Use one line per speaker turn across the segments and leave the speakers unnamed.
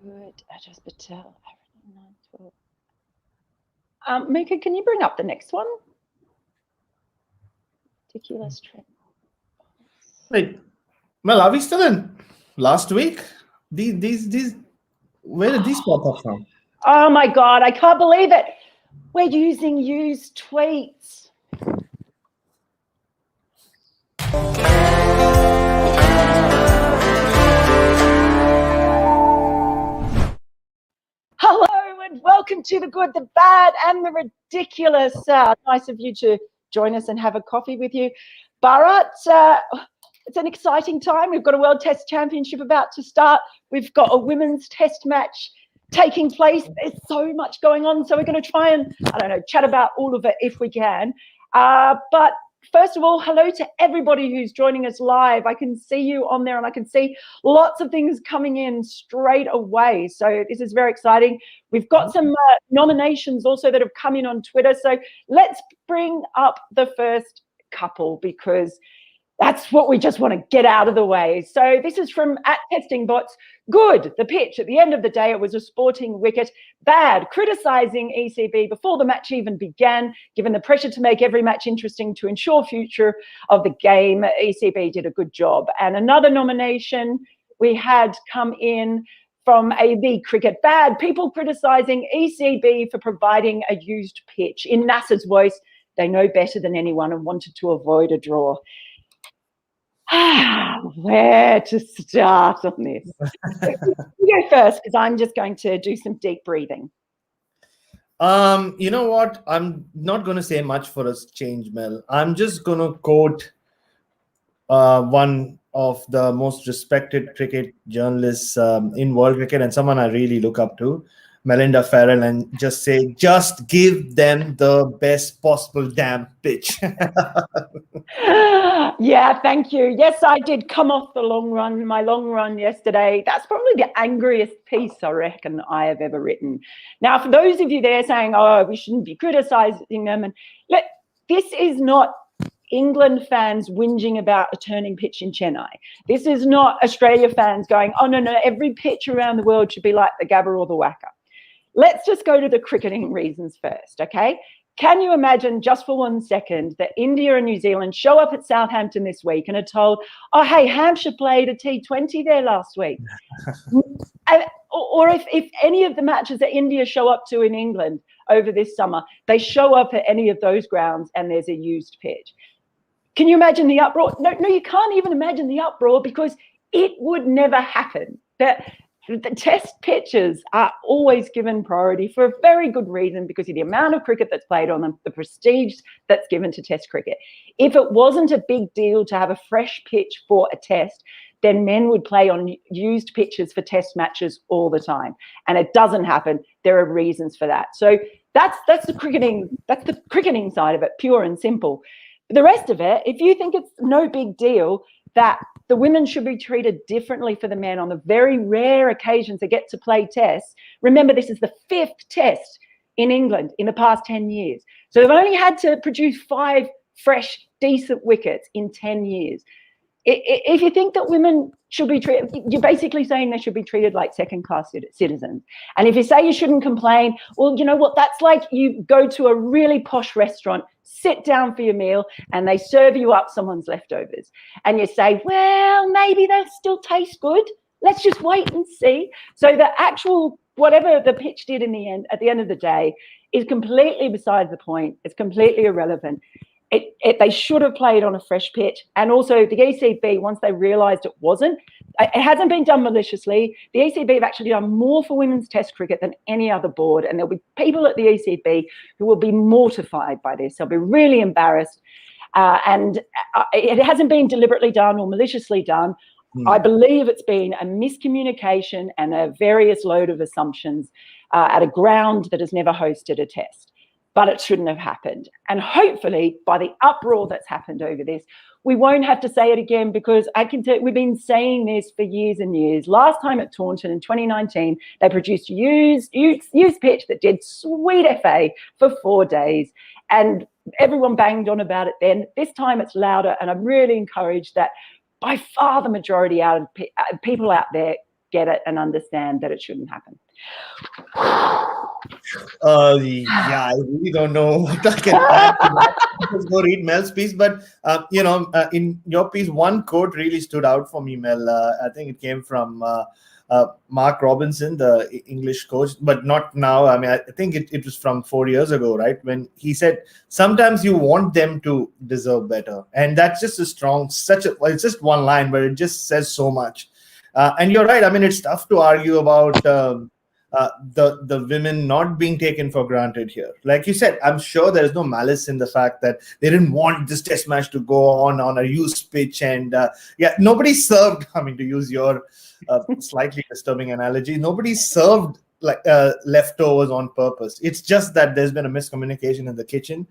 Good. Ajaz Patel. Mika, can you bring up the next one? Ridiculous trend.
Wait, well, are we still in last week? These, where did these pop up from?
Oh my God, I can't believe it. We're using used tweets. Hello and welcome to The Good, the Bad and the Ridiculous. Nice of you to join us and have a coffee with you. Bharat, it's an exciting time. We've got a World Test Championship about to start. We've got a women's test match taking place. There's so much going on. So we're going to try and, chat about all of it if we can. But first of all, hello to everybody who's joining us live. I can see you on there and I can see lots of things coming in straight away. So this is very exciting. We've got some nominations also that have come in on Twitter. So let's bring up the first couple because that's what we just want to get out of the way. So this is from @TestingBots. Good, the pitch. At the end of the day, it was a sporting wicket. Bad, criticising ECB before the match even began, given the pressure to make every match interesting to ensure future of the game. ECB did a good job. And another nomination we had come in from AB Cricket. Bad, people criticising ECB for providing a used pitch. In Nasser's voice, they know better than anyone and wanted to avoid a draw. Where to start on this? You go first because I'm just going to do some deep breathing.
You know what? I'm not going to say much for a change, Mel. I'm just going to quote one of the most respected cricket journalists in world cricket and someone I really look up to, Melinda Farrell, and just say, just give them the best possible damn pitch.
Yeah, thank you. Yes, I did come off my long run yesterday. That's probably the angriest piece I reckon I have ever written. Now, for those of you there saying, oh, we shouldn't be criticising them, and look, this is not England fans whinging about a turning pitch in Chennai. This is not Australia fans going, oh, no, every pitch around the world should be like the Gabba or the Wacker. Let's just go to the cricketing reasons first, okay? Can you imagine just for 1 second that India and New Zealand show up at Southampton this week and are told, oh, hey, Hampshire played a T20 there last week? Or if any of the matches that India show up to in England over this summer, they show up at any of those grounds and there's a used pitch. Can you imagine the uproar? No, you can't even imagine the uproar because it would never happen. The test pitches are always given priority for a very good reason because of the amount of cricket that's played on them, the prestige that's given to test cricket. If it wasn't a big deal to have a fresh pitch for a test, then men would play on used pitches for test matches all the time. And it doesn't happen. There are reasons for that. So that's the cricketing side of it, pure and simple. The rest of it, if you think it's no big deal that the women should be treated differently for the men on the very rare occasions they get to play tests. Remember, this is the 5th test in England in the past 10 years. So they've only had to produce 5 fresh, decent wickets in 10 years. If you think that women should be treated, you're basically saying they should be treated like second-class citizens. And if you say you shouldn't complain, well, you know what? That's like you go to a really posh restaurant, sit down for your meal, and they serve you up someone's leftovers. And you say, well, maybe they'll still taste good. Let's just wait and see. So the actual, whatever the pitch did in the end, at the end of the day, is completely beside the point. It's completely irrelevant. They should have played on a fresh pitch. And also the ECB, once they realised it wasn't, it hasn't been done maliciously. The ECB have actually done more for women's test cricket than any other board. And there'll be people at the ECB who will be mortified by this. They'll be really embarrassed. And it hasn't been deliberately done or maliciously done. I believe it's been a miscommunication and a various load of assumptions at a ground that has never hosted a test. But it shouldn't have happened. And hopefully by the uproar that's happened over this, we won't have to say it again because I can tell we've been saying this for years and years. Last time at Taunton in 2019, they produced used pitch that did sweet FA for 4 days. And everyone banged on about it then. This time it's louder. And I'm really encouraged that by far the majority out of people out there get it and understand that it shouldn't happen.
Yeah, I really don't know what I can add to that. Just go read Mel's piece, but in your piece, one quote really stood out for me, Mel. I think it came from Mark Robinson, the English coach, but not now. I mean, I think it was from 4 years ago, right? When he said, sometimes you want them to deserve better. And that's just it's just one line, but it just says so much. And you're right. I mean, it's tough to argue about the women not being taken for granted here. Like you said, I'm sure there's no malice in the fact that they didn't want this test match to go on a used pitch. And nobody served, I mean, to use your slightly disturbing analogy, nobody served like leftovers on purpose. It's just that there's been a miscommunication in the kitchen,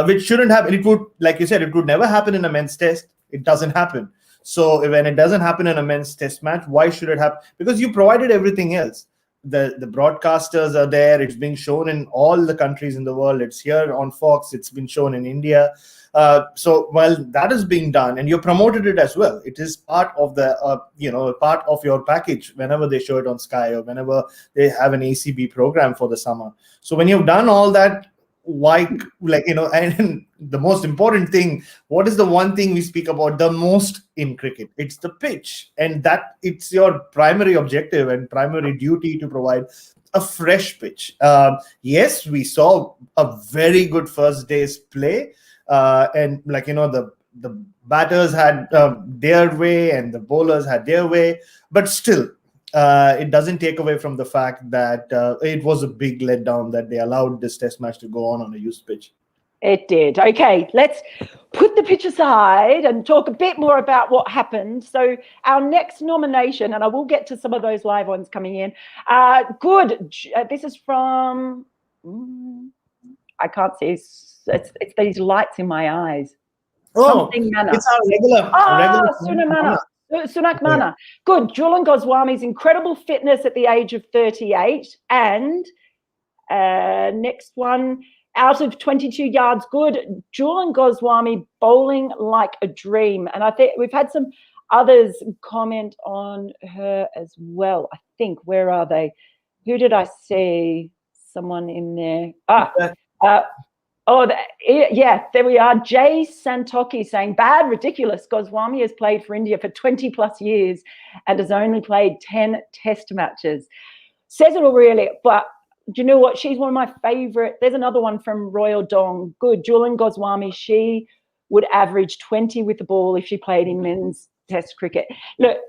which shouldn't happen. It would, like you said, it would never happen in a men's test. It doesn't happen. So when it doesn't happen in a men's test match, why should it happen? Because you provided everything else. The broadcasters are there. It's being shown in all the countries in the world. It's here on Fox. It's been shown in India. So while that is being done, and you promoted it as well, it is part of the part of your package whenever they show it on Sky or whenever they have an ACB program for the summer. So when you've done all that, why, and the most important thing, what is the one thing we speak about the most in cricket? It's the pitch, and that it's your primary objective and primary duty to provide a fresh pitch. Yes, we saw a very good first day's play, and the batters had their way and the bowlers had their way, but still it doesn't take away from the fact that it was a big letdown that they allowed this test match to go on a used pitch.
It did. Okay, let's put the pitch aside and talk a bit more about what happened. So our next nomination, and I will get to some of those live ones coming in. Good. This is from, I can't see. It's these lights in my eyes. Something Mana.
It's our regular
Sunak Mana. Yeah. Good. Jhulan Goswami's incredible fitness at the age of 38. And next one, out of 22 yards, good. Jhulan Goswami bowling like a dream. And I think we've had some others comment on her as well. I think, where are they? Who did I see? Someone in there. There we are. Jay Santoki saying, bad, ridiculous. Goswami has played for India for 20 plus years and has only played 10 test matches. Says it all really, but do you know what? She's one of my favorite. There's another one from Royal Dong. Good. Jhulan Goswami, she would average 20 with the ball if she played in men's test cricket. Look,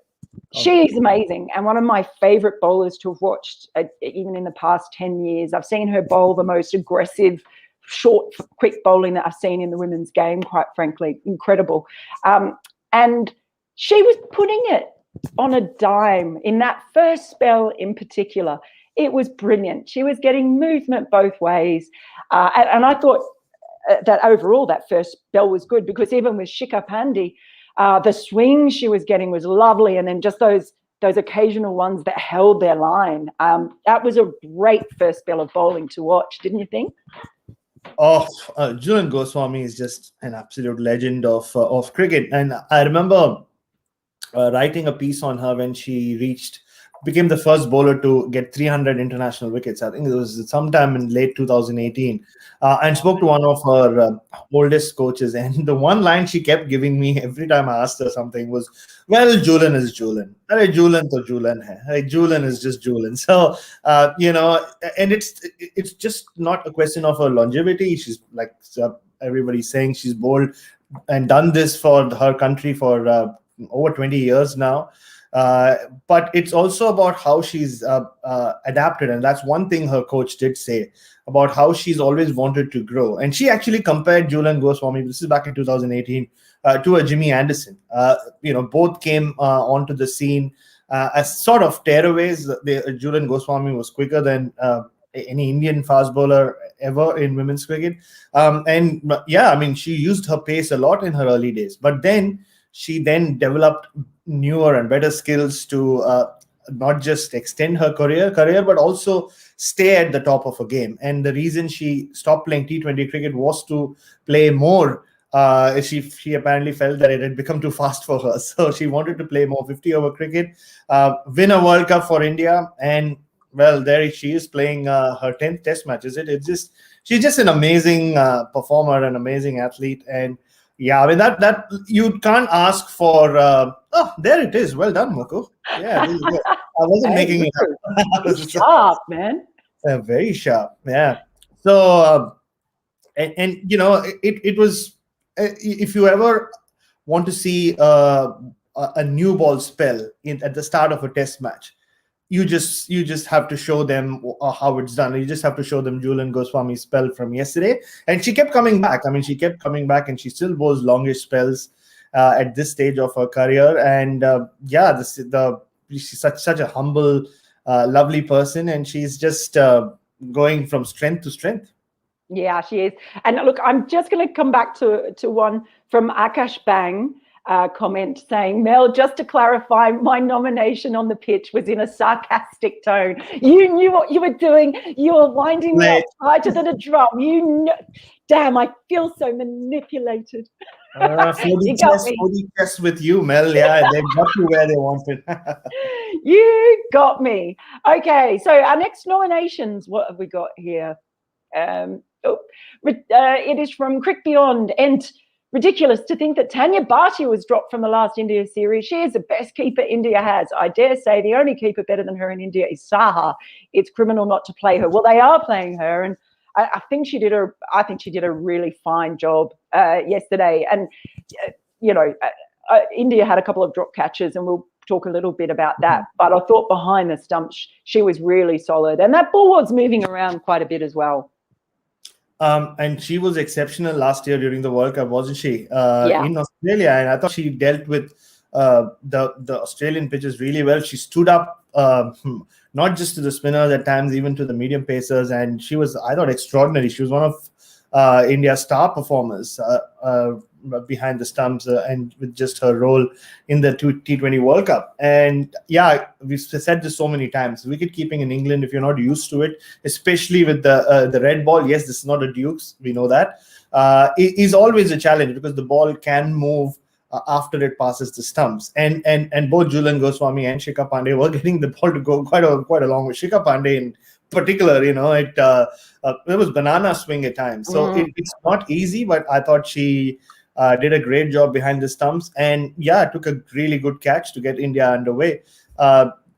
she's amazing and one of my favorite bowlers to have watched even in the past 10 years. I've seen her bowl the most aggressive, short, quick bowling that I've seen in the women's game, quite frankly. Incredible. And she was putting it on a dime in that first spell in particular. It was brilliant. She was getting movement both ways. And I thought that overall that first spell was good because even with Shikhar Pandey, the swing she was getting was lovely. And then just those occasional ones that held their line. That was a great first spell of bowling to watch, didn't you think?
Jhulan Goswami is just an absolute legend of cricket. And I remember writing a piece on her when she became the first bowler to get 300 international wickets. I think it was sometime in late 2018. And spoke to one of her oldest coaches. And the one line she kept giving me every time I asked her something was, well, Jhulan is Jhulan. Jhulan to Jhulan hai. Jhulan is just Jhulan. So, and it's just not a question of her longevity. She's like everybody's saying, she's bowled and done this for her country for over 20 years now. But it's also about how she's adapted. And that's one thing her coach did say about how she's always wanted to grow. And she actually compared Jhulan Goswami, this is back in 2018, to a Jimmy Anderson. Both came onto the scene as sort of tearaways. Jhulan Goswami was quicker than any Indian fast bowler ever in women's cricket. She used her pace a lot in her early days. But then she developed newer and better skills to not just extend her career, but also stay at the top of her game. And the reason she stopped playing T20 cricket was to play more She apparently felt that it had become too fast for her, so she wanted to play more 50-over cricket, win a World Cup for India, and well, there she is playing her 10th Test match. Is it? She's just an amazing performer, an amazing athlete, and yeah, I mean that you can't ask for. Oh, there it is. Well done, Moko. Yeah, really good. I wasn't making it up.
Sharp, man.
Very sharp. Yeah. So and you know it was if you ever want to see a new ball spell at the start of a Test match, you just have to show them how it's done. You just have to show them Jhulan Goswami's spell from yesterday, and she kept coming back. I mean, she kept coming back, and she still bowls longish spells at this stage of her career. And yeah, she's such a humble, lovely person, and she's just going from strength to strength.
Yeah, she is. And look, I'm just going to come back to one from Akash Bang. Comment saying, Mel, just to clarify, my nomination on the pitch was in a sarcastic tone. You knew what you were doing. You were winding me up tighter than a drum. Damn, I feel so manipulated.
40 tests with you, Mel. Yeah, they got you where they wanted.
You got me. Okay, so our next nominations, what have we got here? It is from Crick Beyond, and ridiculous to think that Tanya Bhatia was dropped from the last India series. She is the best keeper India has. I dare say the only keeper better than her in India is Saha. It's criminal not to play her. Well, they are playing her, and I think she did a really fine job yesterday. And you know, India had a couple of drop catches, and we'll talk a little bit about that. But I thought behind the stumps she was really solid, and that ball was moving around quite a bit as well.
And she was exceptional last year during the World Cup, wasn't she? In Australia, and I thought she dealt with the Australian pitches really well. She stood up not just to the spinners at times, even to the medium pacers, and she was, I thought, extraordinary. She was one of India's star performers behind the stumps, and with just her role in the T20 World Cup. And yeah, we've said this so many times, wicket keeping in England, if you're not used to it, especially with the red ball, yes, this is not a Dukes, we know that, is always a challenge because the ball can move after it passes the stumps. And both Jhulan Goswami and Shikhar Pandey were getting the ball to go quite a long way. Shikhar Pandey in particular, you know, it was banana swing at times. So it's not easy, but I thought she did a great job behind the stumps, and yeah, took a really good catch to get India underway.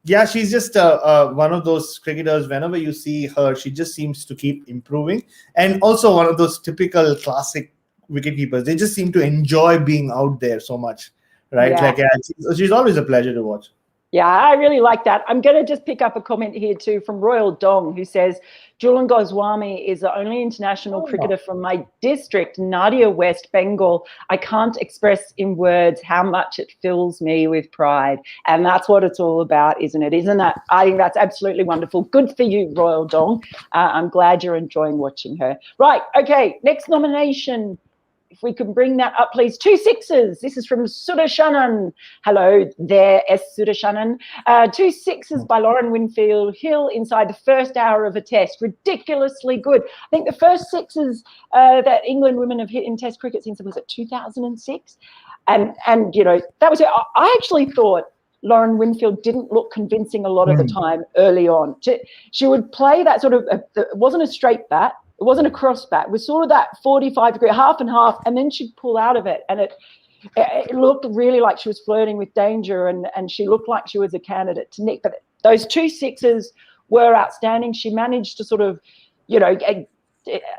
Yeah, she's just one of those cricketers. Whenever you see her, she just seems to keep improving, and also one of those typical classic wicketkeepers. They just seem to enjoy being out there so much, right?
Yeah.
Like, yeah, she's always a pleasure to watch.
Yeah, I really like that. I'm going to just pick up a comment here too from Royal Dong, who says, Jhulan Goswami is the only international cricketer from my district, Nadia, West Bengal. I can't express in words how much it fills me with pride. And that's what it's all about, isn't it? Isn't that? I think that's absolutely wonderful. Good for you, Royal Dong. I'm glad you're enjoying watching her. Right, okay, next nomination. If we can bring that up, please. 2 sixes. This is from Sudarshanan. Hello there, S. Sudarshanan. 2 sixes by Lauren Winfield Hill inside the first hour of a test. Ridiculously good. I think the first sixes that England women have hit in Test cricket since, was it 2006? And you know, that was it. I actually thought Lauren Winfield didn't look convincing a lot of the time early on. She would play that sort of, it wasn't a straight bat. It wasn't a cross bat. It was sort of that 45-degree, half and half, and then she'd pull out of it. And it looked really like she was flirting with danger, and she looked like she was a candidate to nick. But those 2 sixes were outstanding. She managed to sort of, you know,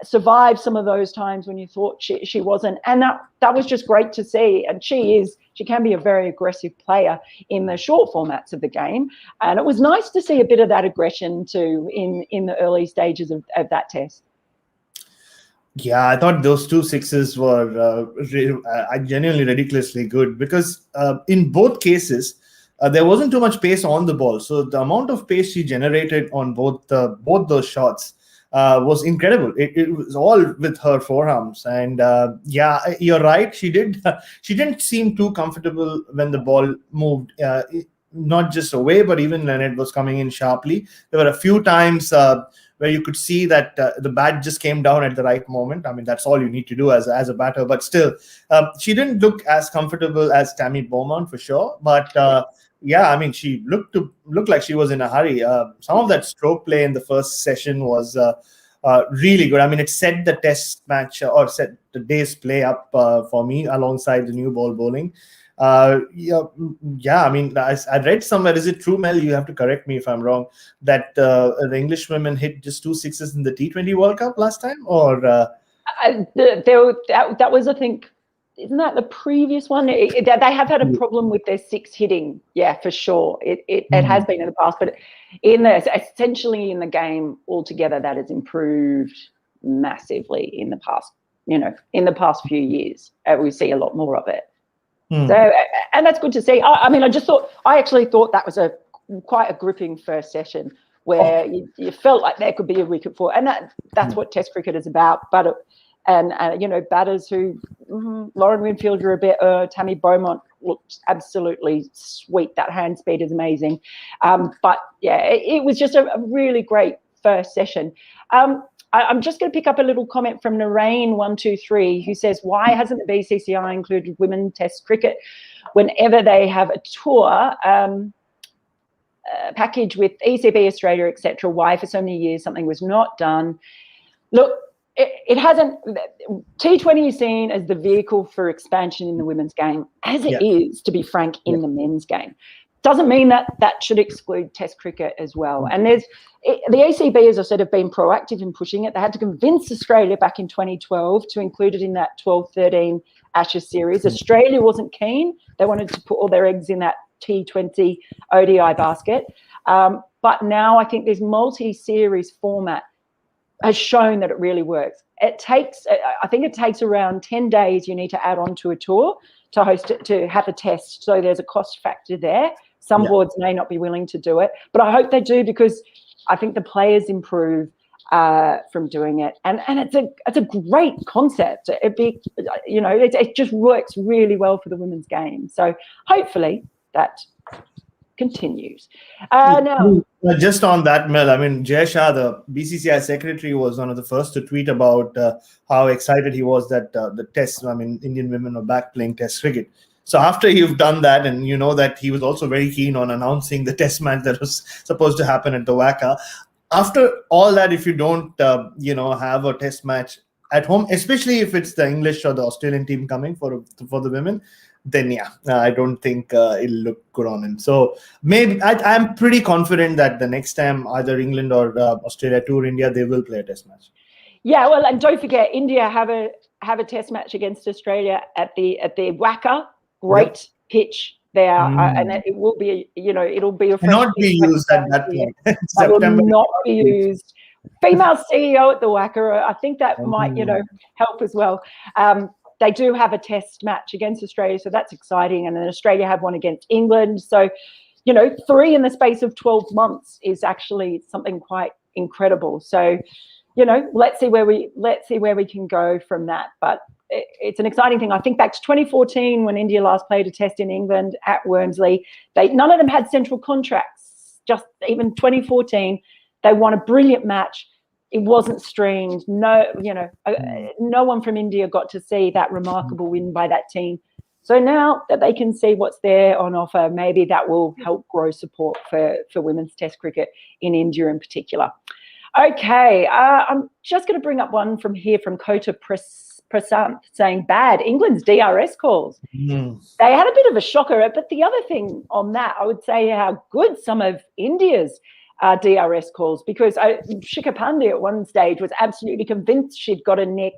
survive some of those times when you thought she wasn't. And that was just great to see. And she can be a very aggressive player in the short formats of the game. And it was nice to see a bit of that aggression too in the early stages of that test.
Yeah, I thought those 2 sixes were genuinely ridiculously good because in both cases, there wasn't too much pace on the ball. So the amount of pace she generated on both those shots was incredible. It was all with her forearms. And yeah, you're right. She didn't seem too comfortable when the ball moved not just away, but even when it was coming in sharply. There were a few times where you could see that the bat just came down at the right moment. I mean, that's all you need to do as a batter. But still, she didn't look as comfortable as Tammy Beaumont for sure. But yeah, I mean, she looked like she was in a hurry. Some of that stroke play in the first session was really good. I mean, it set the test match or set the day's play up for me alongside the new ball bowling. Yeah. I mean, I read somewhere. Is it true, Mel? You have to correct me if I'm wrong. That the English women hit just 2 sixes in the T20 World Cup last time, or
that was, I think, isn't that the previous one? They have had a problem with their 6 hitting. Yeah, for sure. It has been in the past, but essentially in the game altogether, that has improved massively in the past. In the past few years, we see a lot more of it. So, and that's good to see. I mean, I actually thought that was quite a gripping first session where you felt like there could be a wicket for, and that's what Test cricket is about. But batters who Lauren Winfield are a bit. Tammy Beaumont looked absolutely sweet. That hand speed is amazing. But yeah, it was just a really great first session. I'm just going to pick up a little comment from Narain123, who says, why hasn't the BCCI included women Test cricket whenever they have a tour package with ECB Australia, etc.? Why for so many years something was not done? Look, it hasn't. T20 is seen as the vehicle for expansion in the women's game, as it is, to be frank, in the men's game. Doesn't mean that should exclude Test cricket as well. And the ECB, as I said, have been proactive in pushing it. They had to convince Australia back in 2012 to include it in that 12-13 Ashes series. Australia wasn't keen. They wanted to put all their eggs in that T20 ODI basket. But now I think this multi-series format has shown that it really works. I think it takes around 10 days you need to add on to a tour to host it, to have a test. So there's a cost factor there. Some boards may not be willing to do it, but I hope they do, because I think the players improve from doing it, and it's a great concept. It just works really well for the women's game. So hopefully that continues. Now,
just on that, Mel, I mean, Jay Shah, the BCCI secretary, was one of the first to tweet about how excited he was that Indian women are back playing Test cricket. So after you've done that, and you know that he was also very keen on announcing the Test match that was supposed to happen at the WACA. After all that, if you don't, have a Test match at home, especially if it's the English or the Australian team coming for the women, then I don't think it'll look good on him. So maybe I'm pretty confident that the next time either England or Australia tour India, they will play a Test match.
Yeah, well, and don't forget, India have a Test match against Australia at the WACA. Great pitch there, and it will be, it'll be a
not be used at that point.
It will not be used. Female CEO at the WACA, I think that might, help as well. They do have a Test match against Australia, so that's exciting. And then Australia have one against England. So, 3 in the space of 12 months is actually something quite incredible. So, let's see where we can go from that. But it's an exciting thing. I think back to 2014 when India last played a Test in England at Wormsley. None of them had central contracts. Just even 2014, they won a brilliant match. It wasn't streamed. No one from India got to see that remarkable win by that team. So now that they can see what's there on offer, maybe that will help grow support for women's Test cricket in India in particular. Okay, I'm just going to bring up one from Kota Prasant saying, bad England's DRS calls. They had a bit of a shocker, but the other thing on that, I would say how good some of India's DRS calls, because Shikha Pandey at one stage was absolutely convinced she'd got a nick.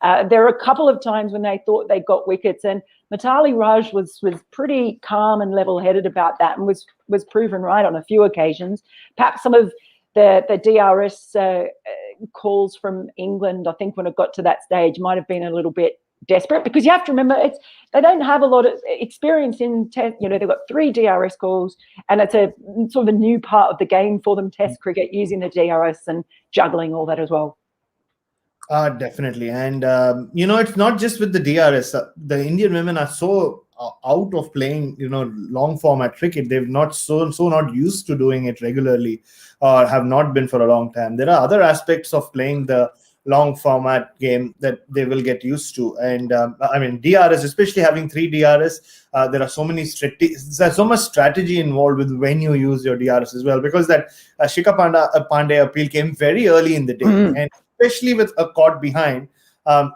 There were a couple of times when they thought they got wickets, and Mitali Raj was pretty calm and level-headed about that, and was proven right on a few occasions. Perhaps some of the DRS calls from England, I think when it got to that stage, might have been a little bit desperate, because you have to remember they don't have a lot of experience in Test. They've got 3 DRS calls, and it's a sort of a new part of the game for them, Test cricket, using the DRS and juggling all that as well.
Definitely. And, it's not just with the DRS. The Indian women are so out of playing, long format cricket. They've not not used to doing it regularly, or have not been for a long time. There are other aspects of playing the long format game that they will get used to. And DRS, especially having 3 DRS, there are so many there's so much strategy involved with when you use your DRS as well, because that Shikha Pandey appeal came very early in the day, and especially with a caught behind,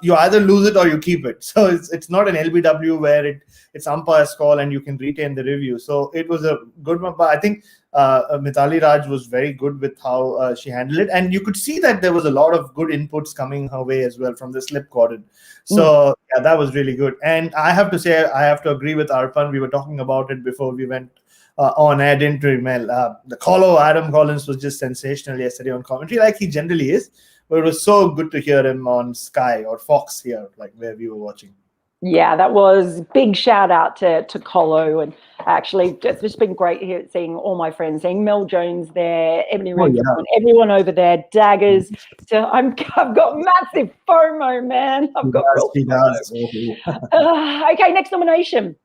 you either lose it or you keep it. So it's not an LBW where it's umpire's call and you can retain the review. So it was a good one, but I think Mithali Raj was very good with how she handled it, and you could see that there was a lot of good inputs coming her way as well from the slip cordon. So yeah, that was really good. And I have to say, I have to agree with Arpan. We were talking about it before we went on air, didn't we, Mel? The caller, Adam Collins, was just sensational yesterday on commentary, like he generally is. But it was so good to hear him on Sky or Fox here, like where we were watching.
Yeah, that was big shout out to Colo, and actually it's just been great here seeing all my friends, seeing Mel Jones there, Ebony Redford, everyone over there, Daggers. So I've got massive FOMO, man. I've got real FOMO. Okay, next nomination.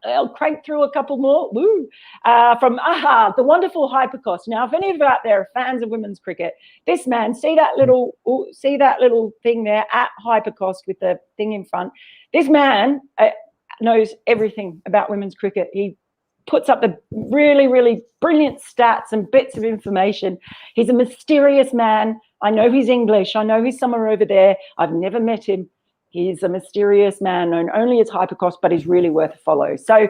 I'll crank through a couple more. Woo! From AHA, the wonderful Hypercost. Now, if any of you out there are fans of women's cricket, this man, see that little thing there at Hypercost with the thing in front. This man knows everything about women's cricket. He puts up the really, really brilliant stats and bits of information. He's a mysterious man. I know he's English. I know he's somewhere over there. I've never met him. He's a mysterious man known only as Hypercost, but he's really worth a follow. So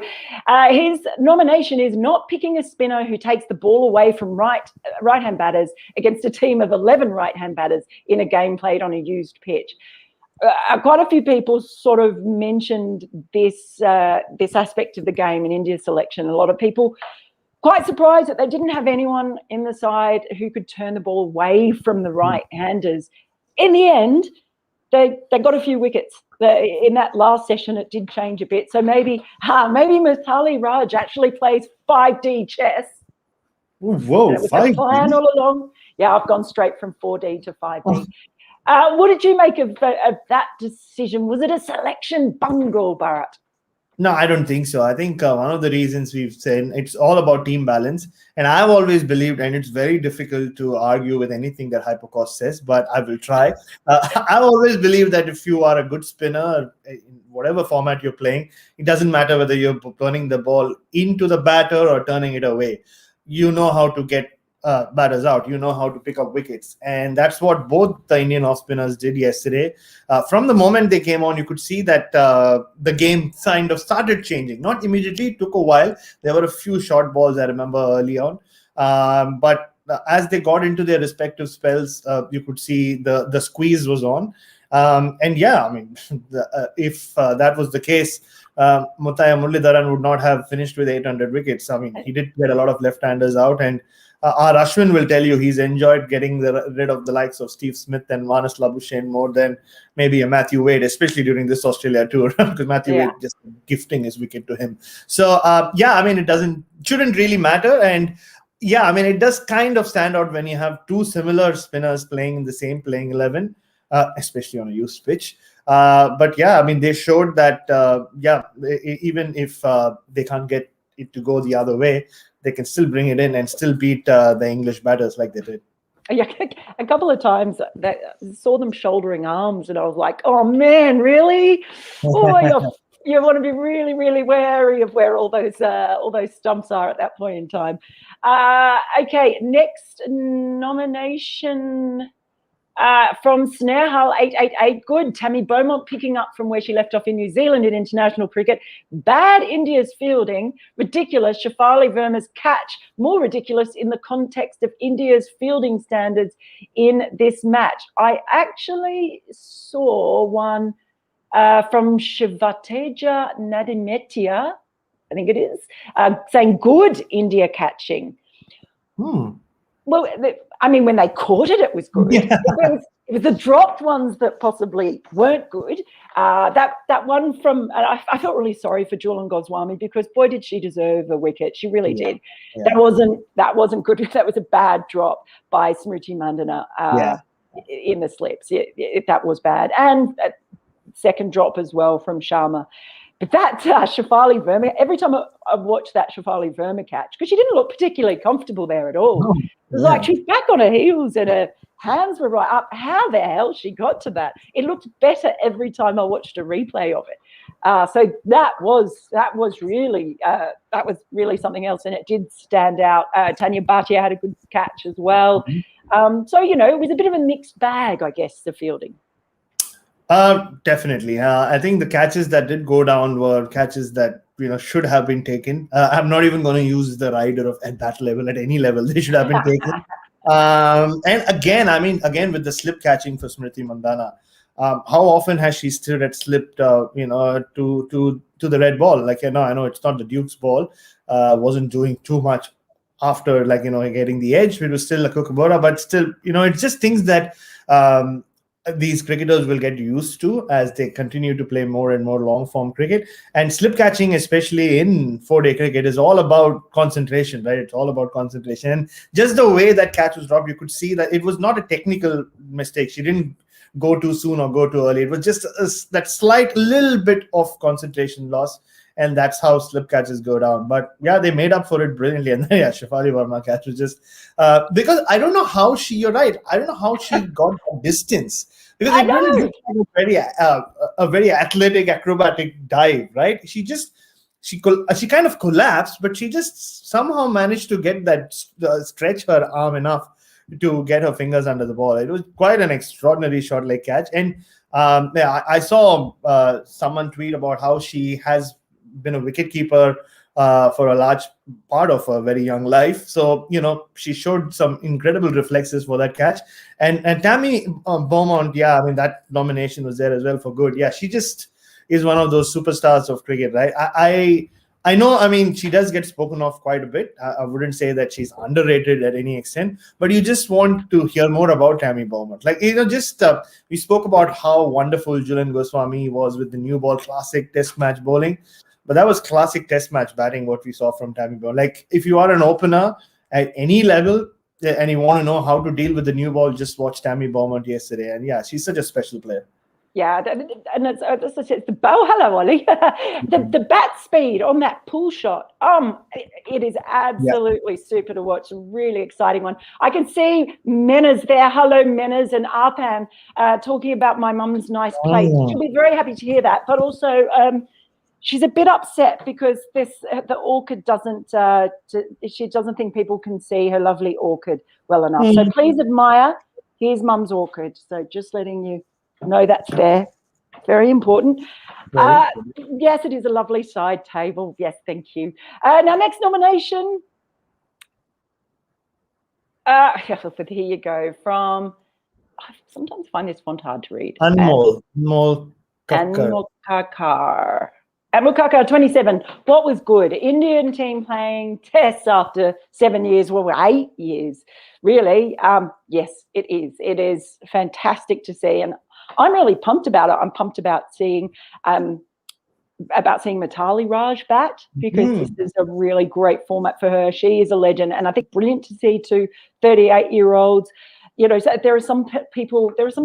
his nomination is not picking a spinner who takes the ball away from right-hand batters against a team of 11 right-hand batters in a game played on a used pitch. Quite a few people sort of mentioned this aspect of the game in India's selection. A lot of people quite surprised that they didn't have anyone in the side who could turn the ball away from the right-handers. In the end, they got a few wickets. In that last session, it did change a bit. So maybe Mithali Raj actually plays 5D chess.
Whoa,
it was 5D? A plan all along. Yeah, I've gone straight from 4D to 5D. What did you make of that decision? Was it a selection bungle, Bharat?
No, I don't think so. I think one of the reasons we've said it's all about team balance. And I've always believed, and it's very difficult to argue with anything that Hypercost says, but I will try. I've always believed that if you are a good spinner, in whatever format you're playing, it doesn't matter whether you're turning the ball into the batter or turning it away. You know how to get batters out. You know how to pick up wickets. And that's what both the Indian off spinners did yesterday. From the moment they came on, you could see that the game kind of started changing. Not immediately, it took a while. There were a few short balls I remember early on. But as they got into their respective spells, you could see the squeeze was on. And yeah, I mean, if that was the case, Muthaiya Muralidharan would not have finished with 800 wickets. I mean, he did get a lot of left-handers out, and our Ashwin will tell you he's enjoyed getting rid of the likes of Steve Smith and Vanas Labuschagne more than maybe a Matthew Wade, especially during this Australia tour, because Matthew Wade just gifting his wicket to him. So yeah, I mean, shouldn't really matter. And yeah, I mean, it does kind of stand out when you have two similar spinners playing in the same playing 11, especially on a used pitch. But yeah, I mean, they showed that, even if they can't get it to go the other way, they can still bring it in and still beat the English batters like they did.
Yeah, a couple of times I saw them shouldering arms, and I was like, "Oh man, really? Oh, you want to be really, really wary of where all those stumps are at that point in time." Okay, next nomination. From Snehal 888, good. Tammy Beaumont picking up from where she left off in New Zealand in international cricket. Bad India's fielding, ridiculous. Shafali Verma's catch, more ridiculous in the context of India's fielding standards in this match. I actually saw one from Shivateja Nadimetia, I think it is, saying good India catching. Well, I mean, when they caught it, it was good. Yeah. It was the dropped ones that possibly weren't good. That one from, I felt really sorry for Jhulan Goswami, because boy, did she deserve a wicket. She really did. Yeah. That wasn't good. That was a bad drop by Smriti Mandana in the slips. That was bad. And second drop as well from Sharma. But that Shafali Verma, every time I've watched that Shafali Verma catch, because she didn't look particularly comfortable there at all.
Oh,
it was like she's back on her heels and her hands were right up. How the hell she got to that? It looked better every time I watched a replay of it. So that was really something else, and it did stand out. Tanya Bhatia had a good catch as well. So it was a bit of a mixed bag, I guess, the fielding.
Definitely. I think the catches that did go down were catches that should have been taken. I'm not even going to use the rider at that level. At any level, they should have been taken. And again, with the slip catching for Smriti Mandhana, how often has she still had slipped, to the red ball? Like, I know it's not the Duke's ball. Wasn't doing too much after, getting the edge. It was still a Kookaburra, but still, it's just things that these cricketers will get used to as they continue to play more and more long form cricket. And slip catching, especially in 4-day cricket, is all about concentration, right? It's all about concentration. And just the way that catch was dropped, you could see that it was not a technical mistake. She didn't go too soon or go too early. It was just that slight little bit of concentration loss. And that's how slip catches go down. But yeah, they made up for it brilliantly. And yeah, Shafali Verma catch was just because I don't know how you're right. I don't know how she got the distance, because it really looked like a very athletic, acrobatic dive, right? She kind of collapsed, but she just somehow managed to get that stretch her arm enough to get her fingers under the ball. It was quite an extraordinary short leg catch. And I saw someone tweet about how she has been a wicketkeeper for a large part of her very young life. So, she showed some incredible reflexes for that catch. And Tammy Beaumont, that nomination was there as well for good. Yeah, she just is one of those superstars of cricket, right? I know, she does get spoken of quite a bit. I wouldn't say that she's underrated at any extent, but you just want to hear more about Tammy Beaumont. We spoke about how wonderful Jhulan Goswami was with the new ball, classic test match bowling. But that was classic test match batting, what we saw from Tammy Beaumont. Like, if you are an opener at any level and you want to know how to deal with the new ball, just watch Tammy Beaumont yesterday. And yeah, she's such a special player.
Yeah, and it's the bow. Hello, Ollie. the bat speed on that pull shot. It is absolutely super to watch. A really exciting one. I can see Menas there. Hello, Menas and Arpan talking about my mum's nice place. She'll be very happy to hear that. But also, she's a bit upset because the orchid doesn't. She doesn't think people can see her lovely orchid well enough. So please admire. Here's Mum's orchid. So just letting you know that's there. Very important. Yes, it is a lovely side table. Yes, thank you. Now, next nomination. Here you go. From, I sometimes find this font hard to read.
Anmol
Kakar. Anmol Kakar, 27. What was good? Indian team playing tests after 7 years, 8 years, really. Yes, it is. It is fantastic to see, and I'm really pumped about it. I'm pumped about seeing Mitali Raj bat, because this is a really great format for her. She is a legend, and I think brilliant to see 2 38-year-olds. So there are some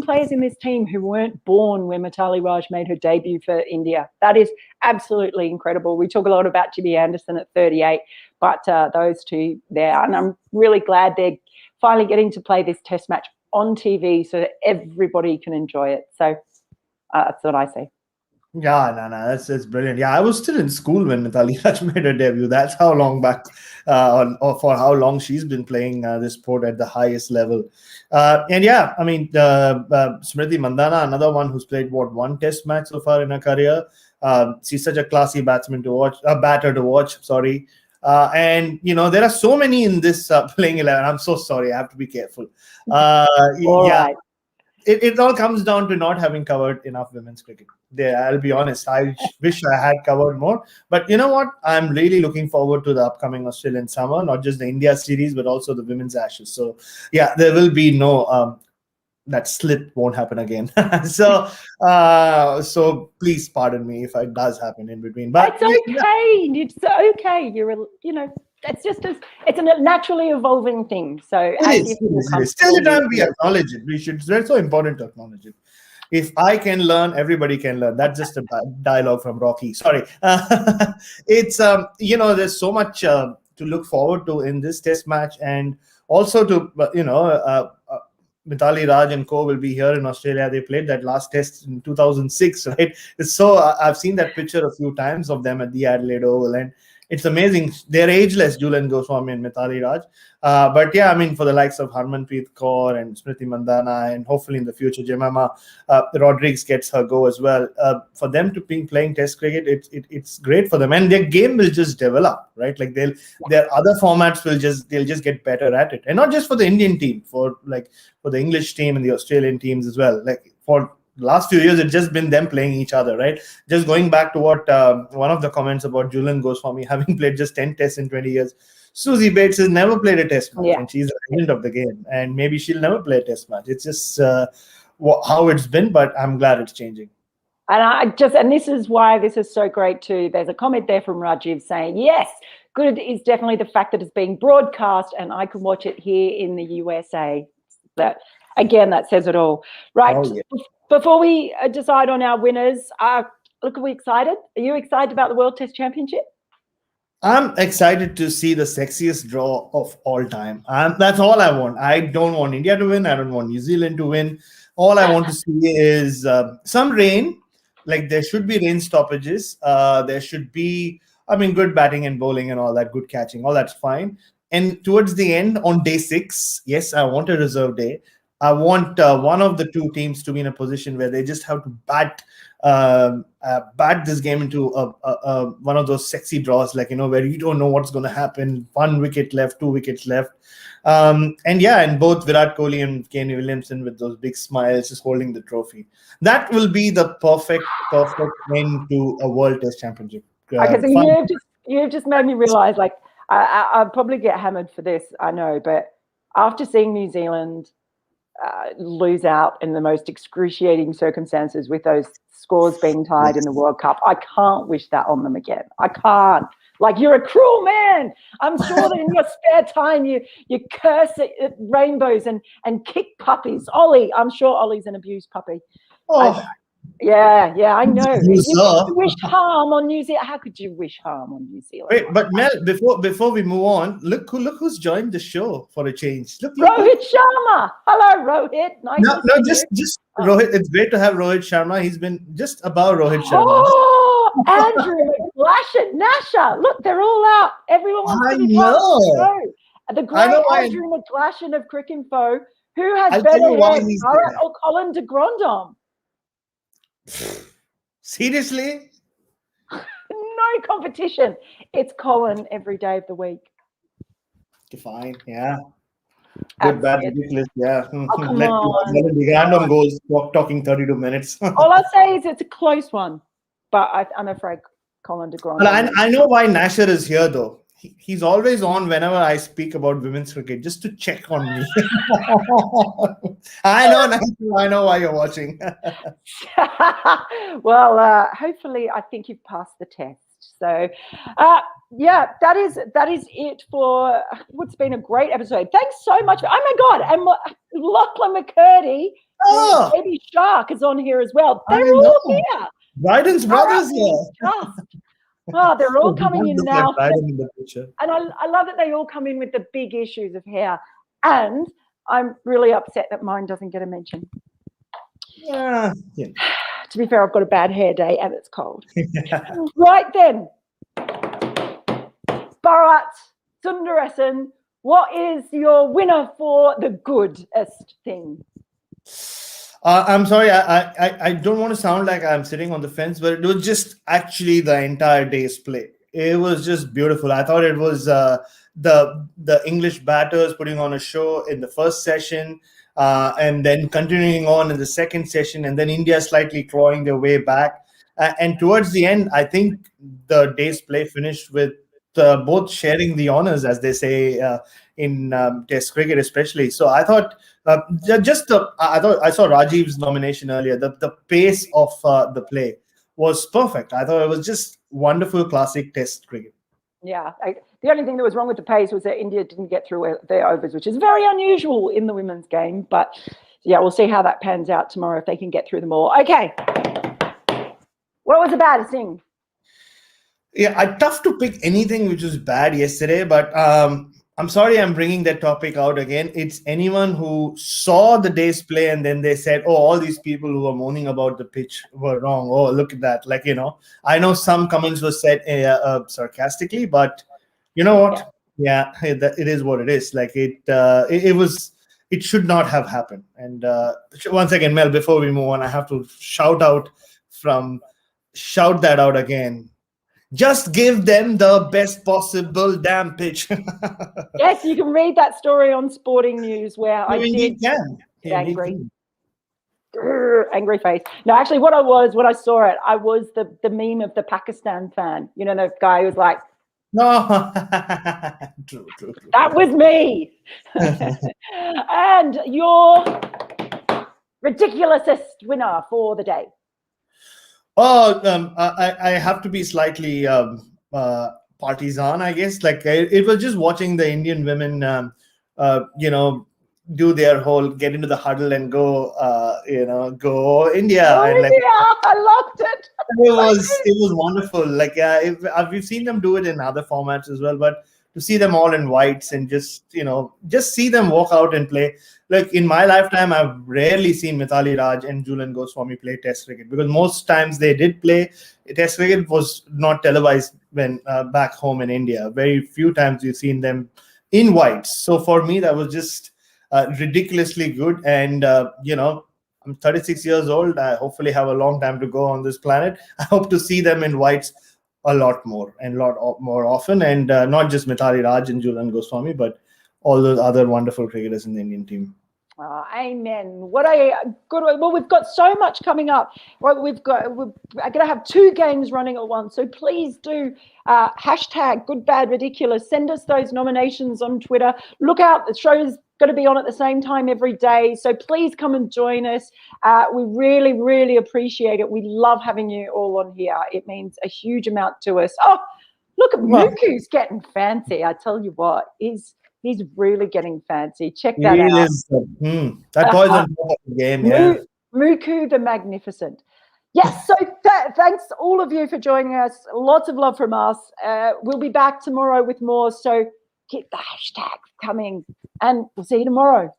players in this team who weren't born when Mitali Raj made her debut for India. That is absolutely incredible. We talk a lot about Jimmy Anderson at 38, but those two there, and I'm really glad they're finally getting to play this test match on TV so that everybody can enjoy it. So that's what I say.
Yeah, that's brilliant. Yeah, I was still in school when Mitali Raj made her debut. That's how long back, or for how long she's been playing this sport at the highest level. And yeah, Smriti Mandhana, another one who's played one test match so far in her career. She's such a classy batter to watch. Sorry. And there are so many in this playing 11. I'm so sorry. I have to be careful.
Right.
It all comes down to not having covered enough women's cricket. I'll be honest. I wish I had covered more. But you know what? I'm really looking forward to the upcoming Australian summer, not just the India series, but also the women's Ashes. So yeah, there will be no that slip won't happen again. So please pardon me if it does happen in between. But
it's okay. It's okay. It's a naturally evolving thing. So
it is. Still, it we acknowledge it. It's so important to acknowledge it. If I can learn, everybody can learn. That's just a dialogue from Rocky. Sorry. It's there's so much to look forward to in this test match, and also to Mithali Raj and co will be here in Australia. They played that last test in 2006, right? It's so I've seen that picture a few times of them at the Adelaide Oval, and it's amazing. They're ageless, Jhulan Goswami and Mithali Raj. But yeah, I mean, for the likes of Harmanpreet Kaur and Smriti Mandhana, and hopefully in the future, Jemima Rodriguez gets her go as well. For them to be playing Test cricket, it's great for them, and their game will just develop, right? Like their other formats they'll just get better at it, and not just for the Indian team, for the English team and the Australian teams as well. Like for the last few years, it's just been them playing each other, right? Just going back to what one of the comments about Jhulan Goswami having played just 10 tests in 20 years. Susie Bates has never played a test match, and she's a legend of the game. And maybe she'll never play a test match. It's just how it's been, but I'm glad it's changing.
And this is why this is so great too. There's a comment there from Rajiv saying, yes, good is definitely the fact that it's being broadcast and I can watch it here in the USA. That says it all. Right.
Oh, yeah.
Before we decide on our winners, look, are we excited? Are you excited about the World Test Championship?
I'm excited to see the sexiest draw of all time. That's all I want. I don't want India to win. I don't want New Zealand to win. All I want to see is some rain. Like there should be rain stoppages. There should be, good batting and bowling and all that, good catching. All that's fine. And towards the end, on day 6, yes, I want a reserve day. I want one of the two teams to be in a position where they just have to bat this game into one of those sexy draws, where you don't know what's going to happen. 1 wicket left, 2 wickets left. And both Virat Kohli and Kane Williamson with those big smiles just holding the trophy. That will be the perfect end to a World Test Championship.
Okay, so you've just made me realise, I'll probably get hammered for this, I know, but after seeing New Zealand lose out in the most excruciating circumstances with those scores being tied in the World Cup, I can't wish that on them again. I can't. You're a cruel man. I'm sure that in your spare time you curse at rainbows and kick puppies. Ollie, I'm sure Ollie's an abused puppy.
Oh.
Yeah, I know. You wish harm on New Zealand. How could you wish harm on New Zealand?
Wait, but Mel, before we move on, look who's joined the show for a change. Look.
Rohit Sharma. Hello, Rohit. Nice to see you.
Just Rohit. It's great to have Rohit Sharma. He's been just above Rohit Sharma.
Oh, Andrew McGlashan, Nasha. Look, they're all out. Everyone wants to be part of the show. The great Andrew McGlashan of Cricinfo, who has better hair, Bharat or Colin de Grandhomme?
Seriously?
No competition. It's Colin every day of the week.
Fine, yeah. Good, bad, ridiculous, yeah.
Oh, come on.
The random goals, talking 32 minutes.
All I'll say is it's a close one, but I'm afraid Colin de Grandhomme.
Well, I know why Nasher is here, though. He's always on whenever I speak about women's cricket, just to check on me. I know why you're watching.
Well, hopefully, I think you've passed the test. So, that is it for what's been a great episode. Thanks so much. Oh my God! And Lachlan McCurdy, Baby Shark, is on here as well. They're all here.
Bryden's brothers here.
Oh, they're all coming in now.
In the picture.
And I love that they all come in with the big issues of hair. And I'm really upset that mine doesn't get a mention.
Yeah.
To be fair, I've got a bad hair day and it's cold. Right then. Bharat Sundaresan, what is your winner for the goodest thing?
I'm sorry, I don't want to sound like I'm sitting on the fence, but it was just actually the entire day's play. It was just beautiful. I thought it was the English batters putting on a show in the first session, and then continuing on in the second session, and then India slightly clawing their way back. And towards the end, I think the day's play finished with both sharing the honors, as they say in Test cricket, especially. So I thought. I saw Rajiv's nomination earlier. The pace of the play was perfect. I thought it was just wonderful, classic Test cricket.
Yeah, the only thing that was wrong with the pace was that India didn't get through their overs, which is very unusual in the women's game. But yeah, we'll see how that pans out tomorrow if they can get through them all. Okay. What was the baddest thing?
Yeah, tough to pick anything which was bad yesterday, but I'm sorry I'm bringing that topic out again. It's anyone who saw the day's play and then they said, oh, all these people who are moaning about the pitch were wrong. Oh, look at that. Like, I know some comments were said sarcastically, but you know what? Yeah, it is what it is. Like it should not have happened. And once again, Mel, before we move on, I have to shout that out again. Just give them the best possible damn pitch.
Yes, you can read that story on Sporting News where I did angry. Angry face. No, actually what I was, when I saw it, I was the meme of the Pakistan fan. You know, the guy who's like,
no. True.
That was me. And your ridiculousest winner for the day.
I have to be slightly partisan, I guess. Like it was just watching the Indian women, do their whole get into the huddle and go, go India. And like,
I loved it.
It was wonderful. Like we've seen them do it in other formats as well, but to see them all in whites and just see them walk out and play. Like in my lifetime, I've rarely seen Mithali Raj and Jhulan Goswami play Test cricket, because most times they did play Test cricket was not televised when back home in India. Very few times you've seen them in whites. So for me, that was just ridiculously good. And I'm 36 years old. I hopefully have a long time to go on this planet. I hope to see them in whites a lot more often, and not just Mithali Raj and Jhulan Goswami, but all those other wonderful cricketers in the Indian team.
Amen. What a good way. Well, we've got so much coming up. Well, we're going to have 2 games running at once. So please do hashtag Good Bad Ridiculous. Send us those nominations on Twitter. Look out, the show's going to be on at the same time every day. So please come and join us. We really, really appreciate it. We love having you all on here. It means a huge amount to us. Oh, look at Muku's getting fancy. I tell you what, He's really getting fancy. Check that out.
That boy's on top of the game. Yeah.
Muku the Magnificent. Yes, so thanks all of you for joining us. Lots of love from us. We'll be back tomorrow with more. So keep the hashtags coming, and we'll see you tomorrow.